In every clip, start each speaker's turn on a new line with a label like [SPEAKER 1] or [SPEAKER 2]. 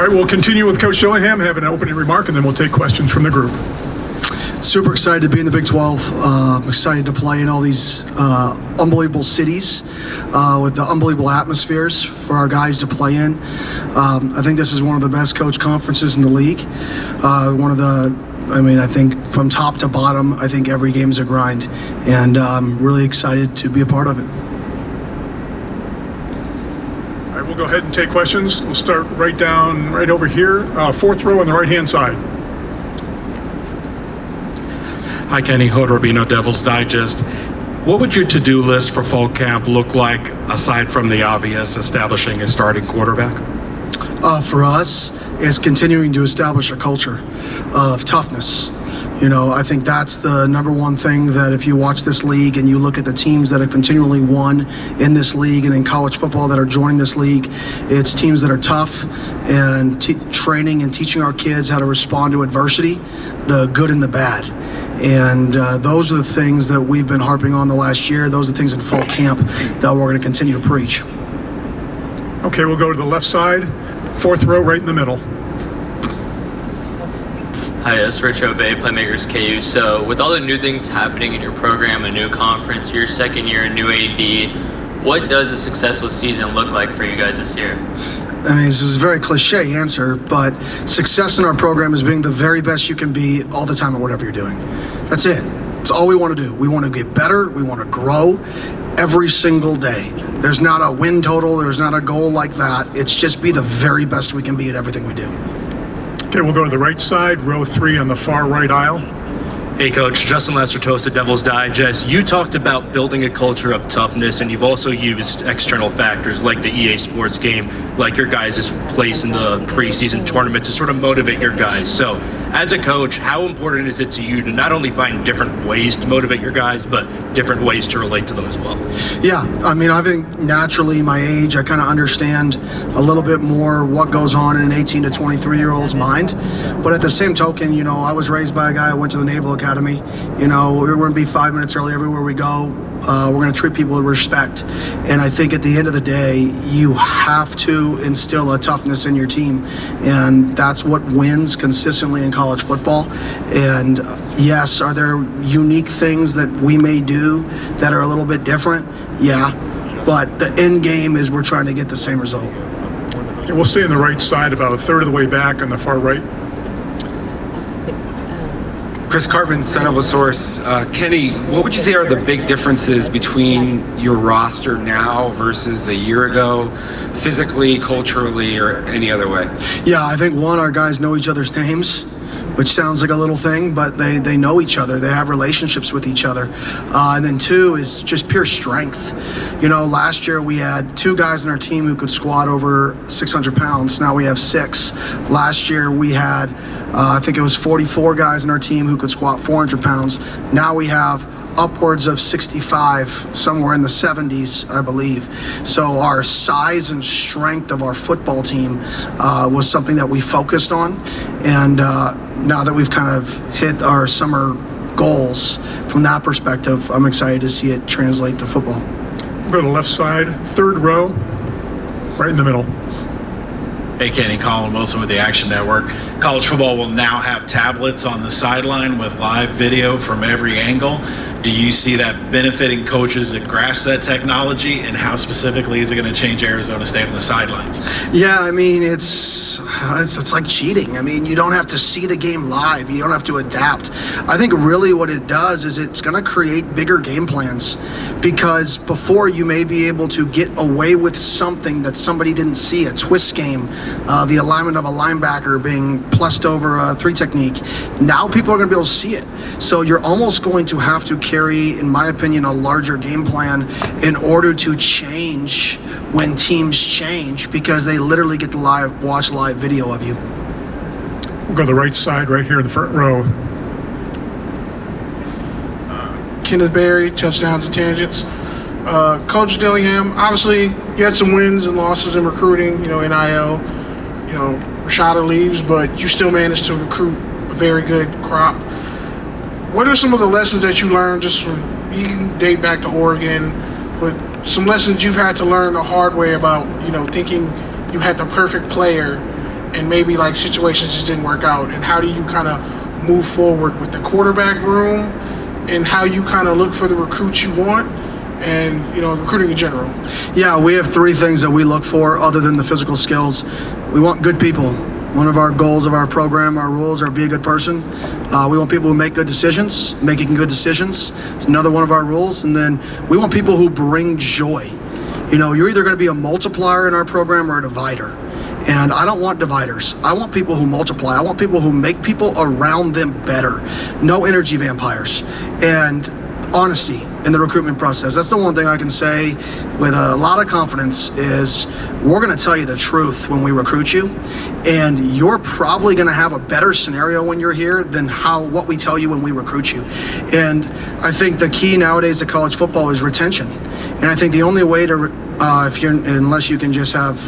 [SPEAKER 1] right, we'll continue with Coach Dillingham, have an opening remark, and then we'll take questions from the group.
[SPEAKER 2] Super excited to be in the Big 12. I'm excited to play in all these unbelievable cities with the unbelievable atmospheres for our guys to play in. I think this is one of the best coach conferences in the league. I think from top to bottom, I think every game is a grind, and I'm really excited to be a part of it.
[SPEAKER 1] All right, we'll go ahead and take questions. We'll start right over here, fourth row on the right-hand side.
[SPEAKER 3] Hi, Kenny Hood, Rubino, Devil's Digest. What would your to-do list for fall camp look like, aside from the obvious, establishing a starting quarterback?
[SPEAKER 2] For us, is continuing to establish a culture of toughness. I think that's the number one thing, that if you watch this league and you look at the teams that have continually won in this league and in college football that are joining this league, it's teams that are tough and training and teaching our kids how to respond to adversity, the good and the bad. And those are the things that we've been harping on the last year. Those are the things in fall camp that we're going to continue to preach.
[SPEAKER 1] Okay, we'll go to the left side, fourth row right in the middle.
[SPEAKER 4] Hi, it's Rich Obey, Playmakers KU. So with all the new things happening in your program, a new conference, your second year, a new AD, what does a successful season look like for you guys this year?
[SPEAKER 2] This is a very cliche answer, but success in our program is being the very best you can be all the time at whatever you're doing. That's it. It's all we want to do. We want to get better. We want to grow every single day. There's not a win total. There's not a goal like that. It's just be the very best we can be at everything we do.
[SPEAKER 1] Okay, we'll go to the right side, row 3 on the far right aisle.
[SPEAKER 3] Hey, Coach, Justin Lester, Toast at Devil's Digest. You talked about building a culture of toughness, and you've also used external factors like the EA Sports game, like your guys' place in the preseason tournament to sort of motivate your guys. So, as a coach, how important is it to you to not only find different ways to motivate your guys, but different ways to relate to them as well?
[SPEAKER 2] Yeah, I think naturally, my age, I kind of understand a little bit more what goes on in an 18 to 23-year-old's mind. But at the same token, I was raised by a guy who went to the Naval Academy. We're going to be 5 minutes early everywhere we go. We're going to treat people with respect. And I think at the end of the day, you have to instill a toughness in your team. And that's what wins consistently in college football. And yes, are there unique things that we may do that are a little bit different? Yeah. But the end game is we're trying to get the same result.
[SPEAKER 1] Okay, we'll stay on the right side, about a third of the way back on the far right.
[SPEAKER 5] Chris Cartman, Son of a Source. Kenny, what would you say are the big differences between your roster now versus a year ago, physically, culturally, or any other way?
[SPEAKER 2] Yeah, I think one, our guys know each other's names, which sounds like a little thing, but they know each other. They have relationships with each other. And then two is just pure strength. Last year we had 2 guys in our team who could squat over 600 pounds. Now we have 6. Last year we had, I think it was 44 guys in our team who could squat 400 pounds. Now we have upwards of 65, somewhere in the 70s, I believe. So our size and strength of our football team was something that we focused on. And now that we've kind of hit our summer goals from that perspective, I'm excited to see it translate to football.
[SPEAKER 1] We'll go to the left side, third row, right in the middle.
[SPEAKER 6] Hey, Kenny, Colin Wilson with the Action Network. College football will now have tablets on the sideline with live video from every angle. Do you see that benefiting coaches that grasp that technology, and how specifically is it going to change Arizona State on the sidelines?
[SPEAKER 2] Yeah, it's like cheating. You don't have to see the game live. You don't have to adapt. I think really what it does is it's going to create bigger game plans, because before you may be able to get away with something that somebody didn't see, a twist game, the alignment of a linebacker being plussed over a 3 technique. Now people are going to be able to see it. So you're almost going to have to carry, in my opinion, a larger game plan in order to change when teams change, because they literally get to watch live video of you.
[SPEAKER 1] We'll go to the right side, right here in the front row.
[SPEAKER 7] Kenneth Berry, Touchdowns and Tangents. Coach Dillingham, obviously you had some wins and losses in recruiting, NIL, Rashada leaves, but you still managed to recruit a very good crop. What are some of the lessons that you learned, just from, you can date back to Oregon, but some lessons you've had to learn the hard way about, thinking you had the perfect player and maybe like situations just didn't work out, and how do you kind of move forward with the quarterback room, and how you kind of look for the recruits you want, and recruiting in general?
[SPEAKER 2] Yeah, we have 3 things that we look for other than the physical skills. We want good people. One of our goals of our program, our rules are be a good person. We want people who make good decisions, making good decisions. It's another one of our rules. And then we want people who bring joy. You're either going to be a multiplier in our program or a divider. And I don't want dividers. I want people who multiply. I want people who make people around them better. No energy vampires. And honesty in the recruitment process. That's the one thing I can say with a lot of confidence is we're going to tell you the truth when we recruit you, and you're probably going to have a better scenario when you're here than what we tell you when we recruit you. And I think the key nowadays to college football is retention. And I think the only way to, unless you can just have,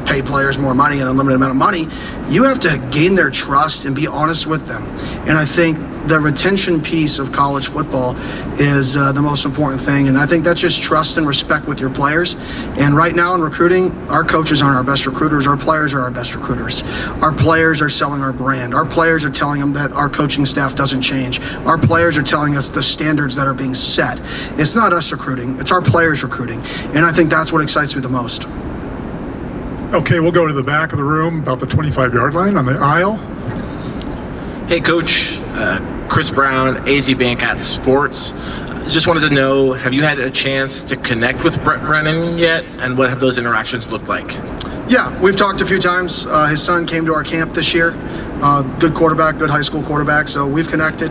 [SPEAKER 2] pay players more money and unlimited amount of money, you have to gain their trust and be honest with them. And I think the retention piece of college football is the most important thing. And I think that's just trust and respect with your players. And right now in recruiting, our coaches aren't our best recruiters. Our players are our best recruiters. Our players are selling our brand. Our players are telling them that our coaching staff doesn't change. Our players are telling us the standards that are being set. It's not us recruiting. It's our players recruiting. And I think that's what excites me the most.
[SPEAKER 1] Okay, we'll go to the back of the room, about the 25-yard line on the aisle.
[SPEAKER 8] Hey, Coach. Chris Brown, AZ Bank at Sports. Just wanted to know, have you had a chance to connect with Brett Brennan yet, and what have those interactions looked like?
[SPEAKER 2] Yeah, we've talked a few times. His son came to our camp this year. Good quarterback, good high school quarterback, so we've connected.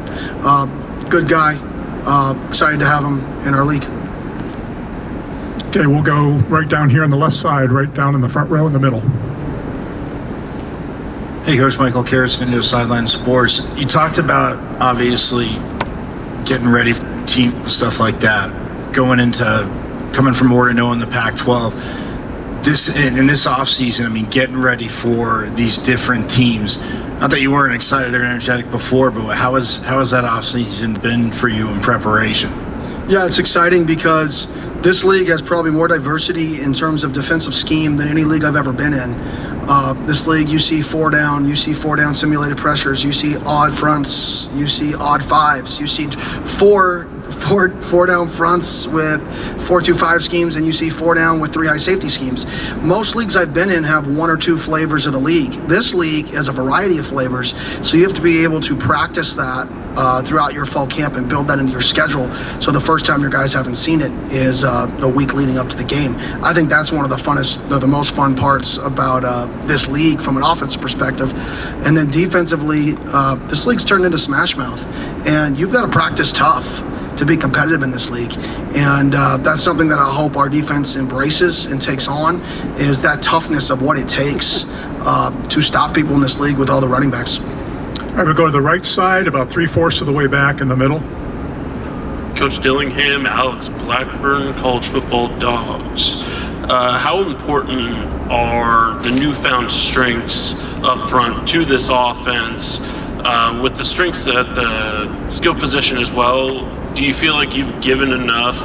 [SPEAKER 2] Good guy. Excited to have him in our league.
[SPEAKER 1] Okay, we'll go right down here on the left side, right down in the front row in the middle.
[SPEAKER 9] Hey, Coach Michael Karras, into Sideline Sports. You talked about, obviously, getting ready for the team, stuff like that, coming from Oregon in the Pac-12. In this offseason, getting ready for these different teams. Not that you weren't excited or energetic before, but how has that offseason been for you in preparation?
[SPEAKER 2] Yeah, it's exciting because this league has probably more diversity in terms of defensive scheme than any league I've ever been in. This league, you see 4 down simulated pressures, you see odd fronts, you see odd fives, you see four down fronts with 4-2-5 schemes, and you see 4 down with 3 high safety schemes. Most leagues I've been in have 1 or 2 flavors of the league. This league has a variety of flavors, so you have to be able to practice that throughout your fall camp and build that into your schedule. So the first time your guys haven't seen it is the week leading up to the game. I think that's one of the most fun parts about this league from an offensive perspective. And then defensively, this league's turned into smash mouth, and you've got to practice tough to be competitive in this league. And that's something that I hope our defense embraces and takes on, is that toughness of what it takes to stop people in this league with all the running backs.
[SPEAKER 1] All right, we'll go to the right side, about 3/4 of the way back in the middle.
[SPEAKER 10] Coach Dillingham, Alex Blackburn, College Football Dogs. How important are the newfound strengths up front to this offense? With the strengths at the skill position as well, do you feel like you've given enough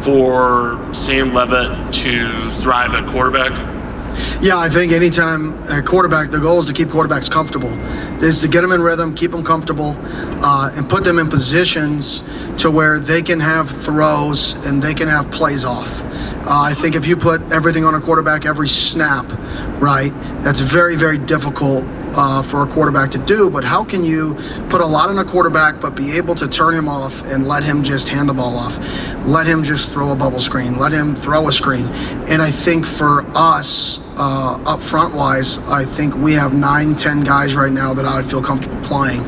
[SPEAKER 10] for Sam Levitt to thrive at quarterback?
[SPEAKER 2] Yeah, I think anytime a quarterback, the goal is to keep quarterbacks comfortable. Is to get them in rhythm, keep them comfortable, and put them in positions to where they can have throws and they can have plays off. I think if you put everything on a quarterback every snap, right, that's very, very difficult for a quarterback to do. But how can you put a lot on a quarterback but be able to turn him off and let him just hand the ball off, let him just throw a bubble screen, let him throw a screen? And I think for us, up front wise, I think we have 9-10 guys right now that I would feel comfortable playing,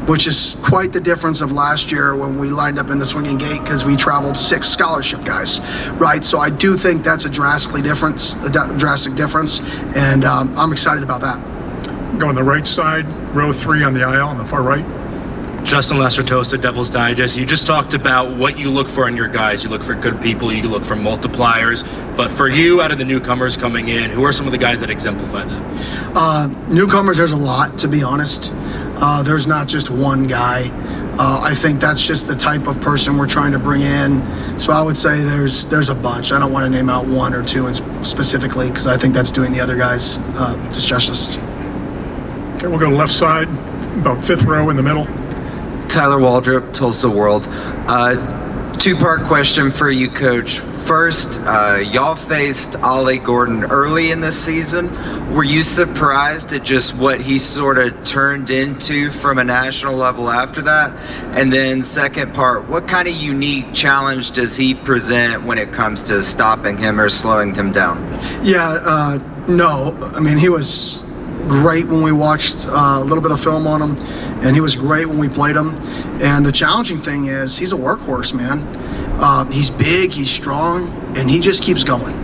[SPEAKER 2] which is quite the difference of last year when we lined up in the swinging gate because we traveled 6 scholarship guys, right? So I do think that's a drastic difference, and I'm excited about that.
[SPEAKER 1] Go on the right side, row 3 on the aisle on the far right.
[SPEAKER 3] Justin Lestertosa, Devil's Digest. You just talked about what you look for in your guys. You look for good people, you look for multipliers. But for you, out of the newcomers coming in, who are some of the guys that exemplify that?
[SPEAKER 2] Newcomers, there's a lot, to be honest. There's not just one guy. I think that's just the type of person we're trying to bring in. So I would say there's a bunch. I don't want to name out one or two specifically because I think that's doing the other guys disjustice.
[SPEAKER 1] Okay, we'll go left side, about fifth row in the middle.
[SPEAKER 11] Tyler Waldrop, Tulsa World. Two-part question for you, Coach. First, y'all faced Ollie Gordon early in this season. Were you surprised at just what he sort of turned into from a national level after that? And then second part, what kind of unique challenge does he present when it comes to stopping him or slowing him down?
[SPEAKER 2] Yeah, no. I mean, he was great when we watched a little bit of film on him, and he was great when we played him. And the challenging thing is he's a workhorse, man. He's big, he's strong, and he just keeps going.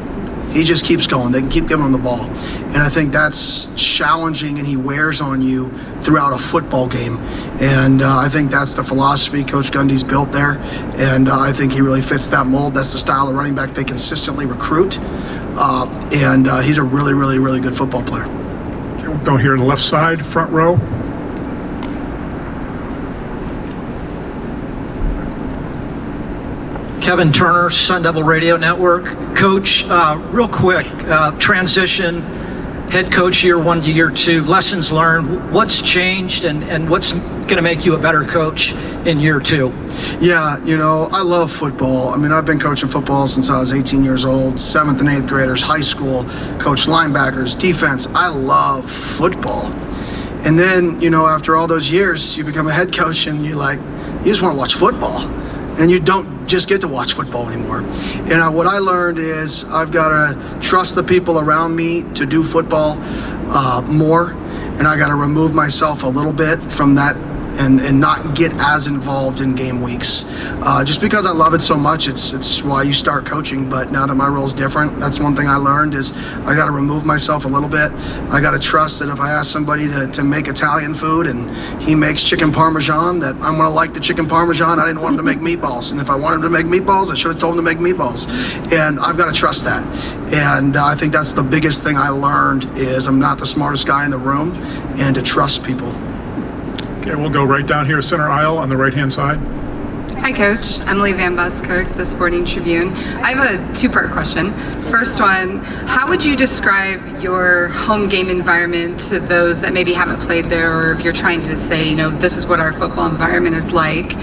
[SPEAKER 2] He just keeps going. They can keep giving him the ball. And I think that's challenging, and he wears on you throughout a football game. And I think that's the philosophy Coach Gundy's built there. And I think he really fits that mold. That's the style of running back they consistently recruit. And he's a really, really, really good football player.
[SPEAKER 1] Okay, we'll go here to the left side, front row.
[SPEAKER 12] Kevin Turner, Sun Devil Radio Network. Coach, real quick, transition, head coach year 1 to year 2, lessons learned. What's changed and what's going to make you a better coach in year 2?
[SPEAKER 2] Yeah, you know, I love football. I mean, I've been coaching football since I was 18 years old, 7th and 8th graders, high school, coach linebackers, defense. I love football. And then, you know, after all those years, you become a head coach and you just want to watch football. And you don't just get to watch football anymore. And what I learned is I've got to trust the people around me to do football more. And I got to remove myself a little bit from that and not get as involved in game weeks. Just because I love it so much, it's why you start coaching. But now that my role's different, that's one thing I learned is I got to remove myself a little bit. I got to trust that if I ask somebody to make Italian food and he makes chicken parmesan, that I'm gonna like the chicken parmesan. I didn't want him to make meatballs. And if I wanted him to make meatballs, I should have told him to make meatballs. And I've got to trust that. And I think that's the biggest thing I learned is I'm not the smartest guy in the room and to trust people.
[SPEAKER 1] Okay, we'll go right down here, center aisle on the right-hand side.
[SPEAKER 13] Hi, Coach. Emily Van Buskirk, The Sporting Tribune. I have a two-part question. First one, how would you describe your home game environment to those that maybe haven't played there, or if you're trying to say, you know, this is what our football environment is like?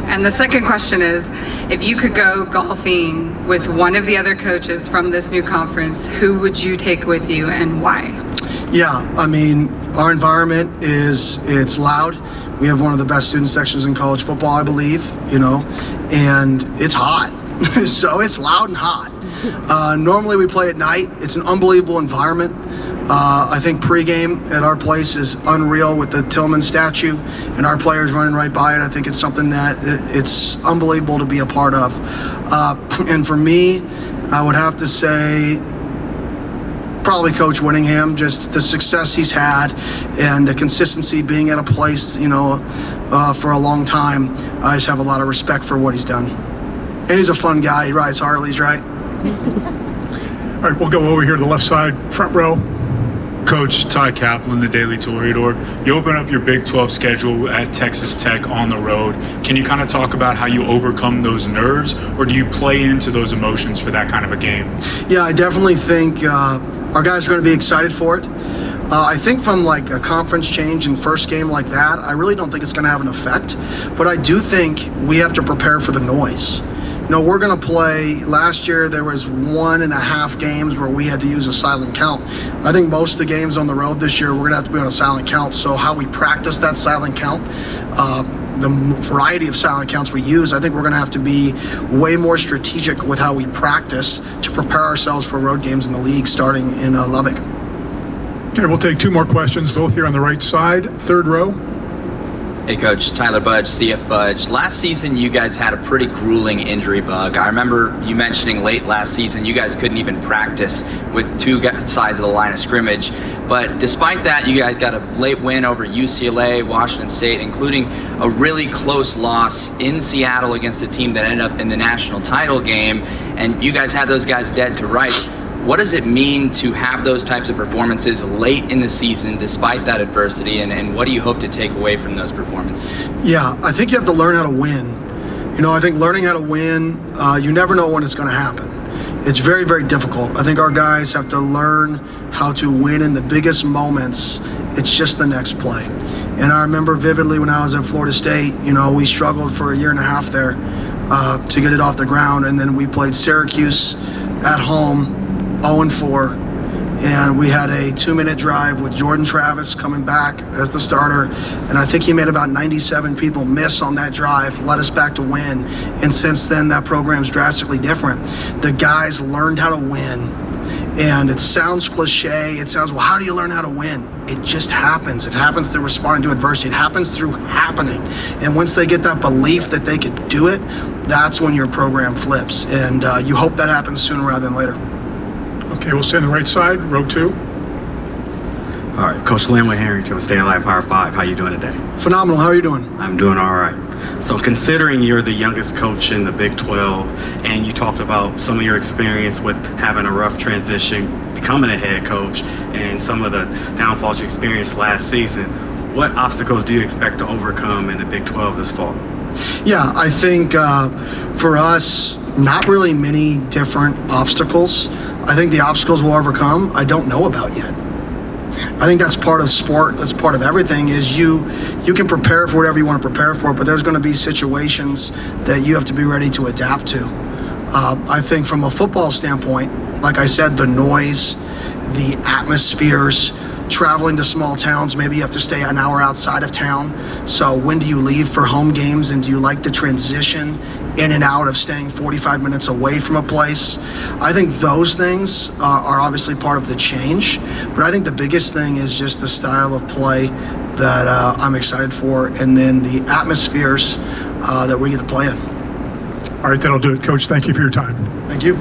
[SPEAKER 13] And the second question is, if you could go golfing with one of the other coaches from this new conference, who would you take with you and why?
[SPEAKER 2] Yeah, I mean, our environment it's loud. We have one of the best student sections in college football, I believe, you know, and it's hot. So it's loud and hot. Normally we play at night. It's an unbelievable environment. I think pregame at our place is unreal with the Tillman statue and our players running right by it. I think it's something that it's unbelievable to be a part of. And for me, I would have to say probably Coach Whittingham, just the success he's had and the consistency being at a place, you know, for a long time. I just have a lot of respect for what he's done. And he's a fun guy. He rides Harleys, right?
[SPEAKER 1] All right, we'll go over here to the left side, front row.
[SPEAKER 14] Coach Ty Kaplan, the Daily Toreador. You open up your Big 12 schedule at Texas Tech on the road. Can you kind of talk about how you overcome those nerves, or do you play into those emotions for that kind of a game?
[SPEAKER 2] Yeah, I definitely think our guys are going to be excited for it. I think from like a conference change in first game like that, I really don't think it's going to have an effect. But I do think we have to prepare for the noise. You know, we're going to play, last year there was 1.5 games where we had to use a silent count. I think most of the games on the road this year, we're going to have to be on a silent count. So how we practice that silent count, the variety of silent counts we use, I think we're going to have to be way more strategic with how we practice to prepare ourselves for road games in the league starting in Lubbock.
[SPEAKER 1] Okay, we'll take two more questions, both here on the right side, third row.
[SPEAKER 15] Hey Coach, Tyler Budge, CF Budge. Last season you guys had a pretty grueling injury bug. I remember you mentioning late last season you guys couldn't even practice with two sides of the line of scrimmage. But despite that, you guys got a late win over UCLA, Washington State, including a really close loss in Seattle against a team that ended up in the national title game. And you guys had those guys dead to rights. What does it mean to have those types of performances late in the season despite that adversity, and what do you hope to take away from those performances?
[SPEAKER 2] Yeah, I think you have to learn how to win. I think learning how to win, you never know when it's going to happen. It's very, very difficult. I think our guys have to learn how to win in the biggest moments. It's just the next play. And I remember vividly when I was at Florida State, we struggled for a year and a half there to get it off the ground. And then we played Syracuse at home, 0-4. And we had a 2-minute drive with Jordan Travis coming back as the starter. And I think he made about 97 people miss on that drive, led us back to win. And since then, that program's drastically different. The guys learned how to win. And it sounds cliche. It sounds, well, how do you learn how to win? It just happens. It happens through responding to adversity. It happens through happening. And once they get that belief that they could do it, that's when your program flips. And you hope that happens sooner rather than later.
[SPEAKER 1] Okay, we'll stay on the right side, row 2.
[SPEAKER 16] All right, Coach Linwood Harrington, Stay Alive Power 5. How you doing today?
[SPEAKER 2] Phenomenal. How are you doing?
[SPEAKER 16] I'm doing all right. So considering you're the youngest coach in the Big 12, and you talked about some of your experience with having a rough transition, becoming a head coach, and some of the downfalls you experienced last season, what obstacles do you expect to overcome in the Big 12 this fall?
[SPEAKER 2] Yeah, I think for us, not really many different obstacles. I think the obstacles we'll overcome, I don't know about yet. I think that's part of sport, that's part of everything, is you can prepare for whatever you want to prepare for, but there's going to be situations that you have to be ready to adapt to. I think from a football standpoint, like I said, the noise, the atmospheres, traveling to small towns, maybe you have to stay an hour outside of town. So when do you leave for home games, and do you like the transition in and out of staying 45 minutes away from a place? I think those things are obviously part of the change, but I think the biggest thing is just the style of play that I'm excited for, and then the atmospheres that we get to play in.
[SPEAKER 1] All right, that'll do it, Coach. Thank you for your time.
[SPEAKER 2] Thank you.